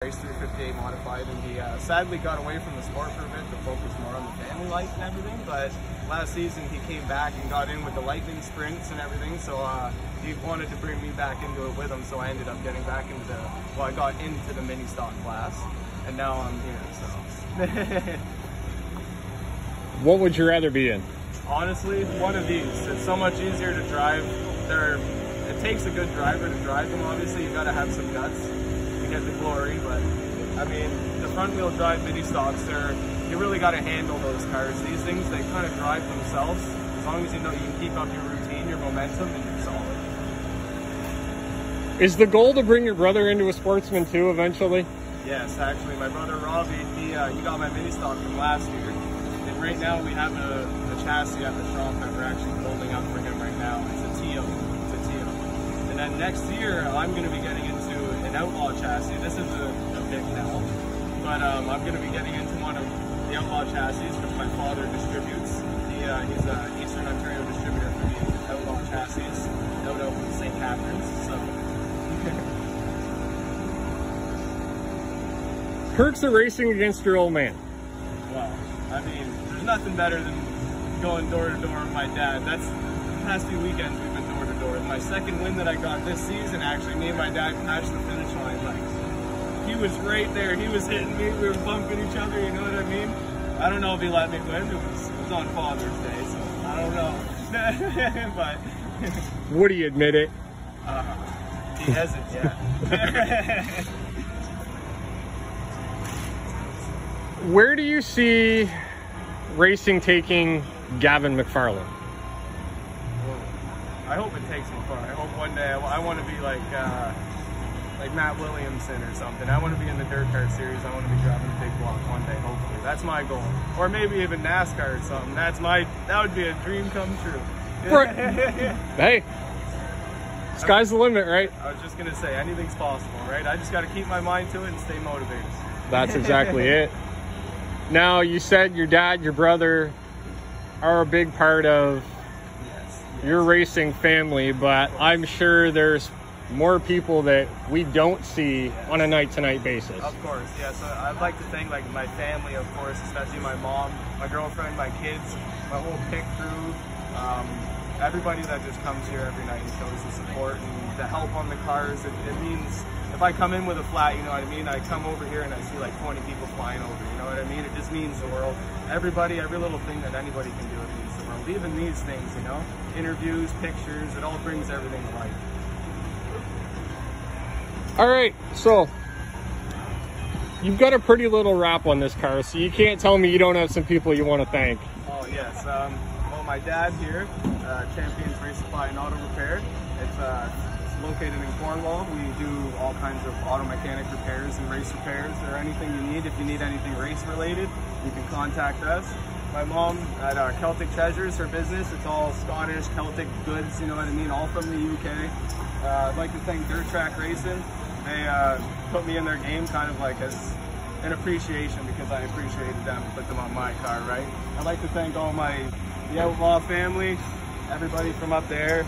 Race 358 modified, and he sadly got away from the sport for a bit to focus more on the family life and everything. But last season he came back and got in with the lightning sprints and everything, so he wanted to bring me back into it with him. So I ended up getting back into, well, I got into the mini stock class, and now I'm here. So what would you rather be in? Honestly, one of these. It's so much easier to drive. It takes a good driver to drive them. Obviously, you got to have some guts to get the glory. But I mean, the front-wheel drive mini stocks, you really got to handle those cars. These things, they kind of drive themselves. As long as you know you can keep up your routine, your momentum, and you're solid. Is the goal to bring your brother into a sportsman too eventually? Yes, actually, my brother Robbie, he got my mini stock from last year. And right now we have a chassis at the shop that we're actually building up for him right now. It's a Tio. And then next year I'm going to be getting into an Outlaw chassis. This is a big now, but I'm going to be getting into one of the Outlaw chassis which my father distributes. He's an Eastern Ontario distributor for the Outlaw chassis out of St. Catharines. So. Perks of racing against your old man. Well, I mean, there's nothing better than going door to door with my dad. That's the past few weekends we've been door to door. My second win that I got this season, actually, me and my dad patched the finish line. Like, he was right there. He was hitting me. We were bumping each other. You know what I mean? I don't know if he let me win. It was on Father's Day, so I don't know. But would he admit it? He hasn't yet. Where do you see racing taking Gavin McFarlane? I hope it takes me far. I hope one day I want to be like Matt Williamson or something. I want to be in the dirt kart series. I want to be driving a big block one day, hopefully. That's my goal. Or maybe even NASCAR or something. That would be a dream come true. Right. Hey, sky's the limit, right? I was just gonna say anything's possible, right? I just got to keep my mind to it and stay motivated. That's exactly it. Now, you said your dad, your brother are a big part of your racing family, but I'm sure there's more people that we don't see on a night-to-night basis. Of course, yeah. So I'd like to thank my family, of course, especially my mom, my girlfriend, my kids, my whole pit crew, everybody that just comes here every night and shows the support and the help on the cars. It means, if I come in with a flat, you know what I mean? I come over here and I see like 20 people flying over, you know what I mean? It just means the world. Everybody, every little thing that anybody can do, it means the world. Even these things, you know? Interviews, pictures, it all brings everything to life. All right, so you've got a pretty little wrap on this car, so you can't tell me you don't have some people you want to thank. Oh, yes. Well, my dad here, Champions Race Supply and Auto Repair. It's located in Cornwall. We do all kinds of auto mechanic repairs and race repairs or anything you need. If you need anything race related, you can contact us. My mom at Celtic Treasures, her business, it's all Scottish, Celtic goods, you know what I mean, all from the UK. I'd like to thank Dirt Track Racing. They put me in their game kind of like as an appreciation because I appreciated them and put them on my car, right? I'd like to thank all the Outlaw family, everybody from up there,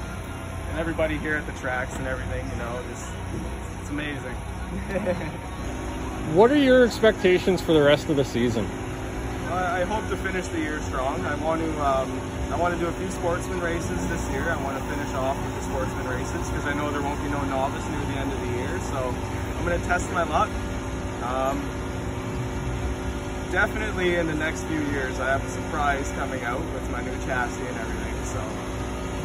and everybody here at the tracks and everything, you know, it's amazing. What are your expectations for the rest of the season? I hope to finish the year strong. I want to do a few sportsman races this year. I want to finish off with the sportsman races because I know there won't be no novice near the end of the year. So I'm going to test my luck. Definitely in the next few years, I have a surprise coming out with my new chassis and everything. So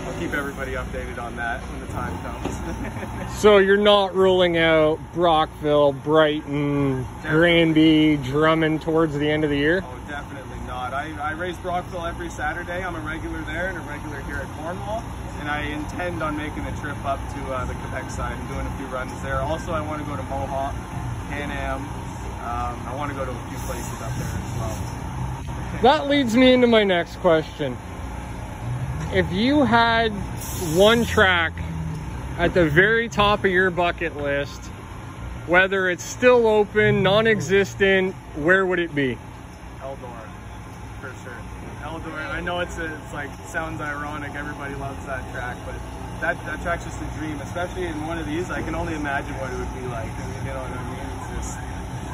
I'll keep everybody updated on that when the time comes. So you're not ruling out Brockville, Brighton, Granby, Drummond towards the end of the year? Oh, definitely not. I race Brockville every Saturday. I'm a regular there and a regular here at Cornwall. And I intend on making a trip up to the Quebec side and doing a few runs there. Also, I want to go to Mohawk, Can-Am. I want to go to a few places up there as well. That leads me into my next question. If you had one track at the very top of your bucket list, whether it's still open, non-existent, where would it be? Eldora, for sure. Eldora. I know it's like sounds ironic. Everybody loves that track, but that track's just a dream. Especially in one of these, I can only imagine what it would be like. I mean, you know what I mean? It's just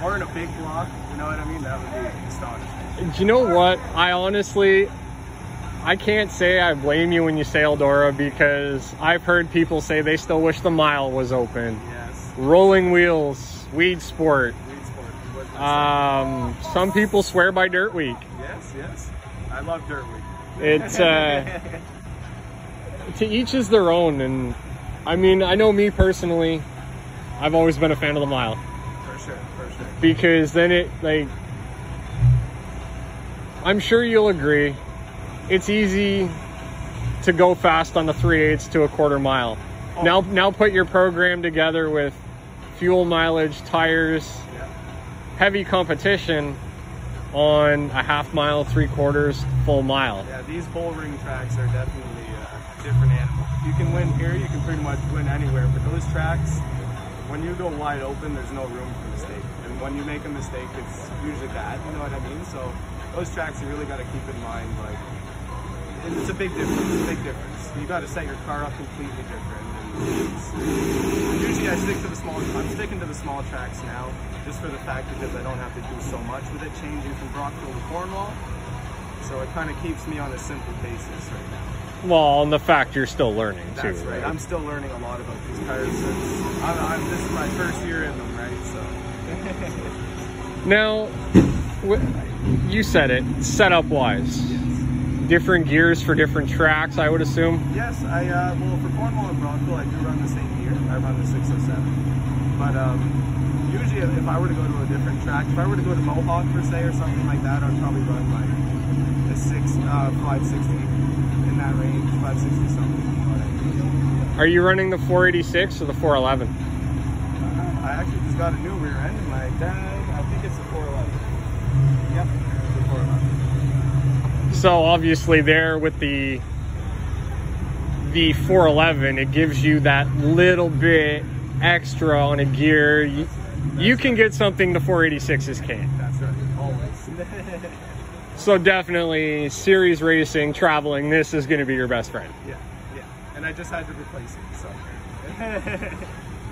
or in a big block, you know what I mean? That would be astonishing. Do you know what? I can't say I blame you when you say Eldora, because I've heard people say they still wish the mile was open. Yes. Rolling wheels, weed sport. Weed sport. Some people swear by Dirt Week. Yes, yes. I love Dirt Week. It's to each is their own, and I mean, I know me personally, I've always been a fan of the mile. For sure. Because then it, like, I'm sure you'll agree, it's easy to go fast on the 3/8 to a quarter mile. Oh. Now put your program together with fuel mileage, tires, Yeah. heavy competition on a half mile, 3/4, full mile. Yeah, these bull ring tracks are definitely a different animal. You can win here, you can pretty much win anywhere, but those tracks, when you go wide open, there's no room for mistake. And when you make a mistake, it's usually bad, you know what I mean? So those tracks you really got to keep in mind, like, it's a big difference. You got to set your car up completely different. And usually I'm sticking to the small tracks now, just for the fact because I don't have to do so much with it, changing from Brockville to Cornwall. So it kind of keeps me on a simple basis right now. Well, and the fact you're still learning too. That's right. I'm still learning a lot about these cars. This is my first year in them, right? So. Now, you said it, setup wise. Yes. Different gears for different tracks, I would assume. Yes, well, for Cornwall and Brockville, I do run the same gear. I run the 607. But usually, if I were to go to a different track, if I were to go to Mohawk per se or something like that, I'd probably run like a 560 in that range, 560 something. You know what I mean? Are you running the 486 or the 411? I actually just got a new rear end, and my dad, I think it's the 411. Yep, the 411. So obviously there with the 411, it gives you that little bit extra on a gear. You can get something the 486s can't. That's right, always. So definitely series racing, traveling, this is going to be your best friend. Yeah. And I just had to replace it, so.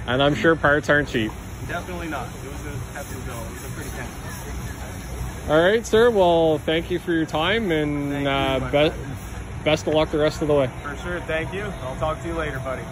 And I'm sure parts aren't cheap. Definitely not. It was a have to go. It was a pretty tense. All right, sir. Well, thank you for your time, and best of luck the rest of the way. For sure. Thank you. I'll talk to you later, buddy.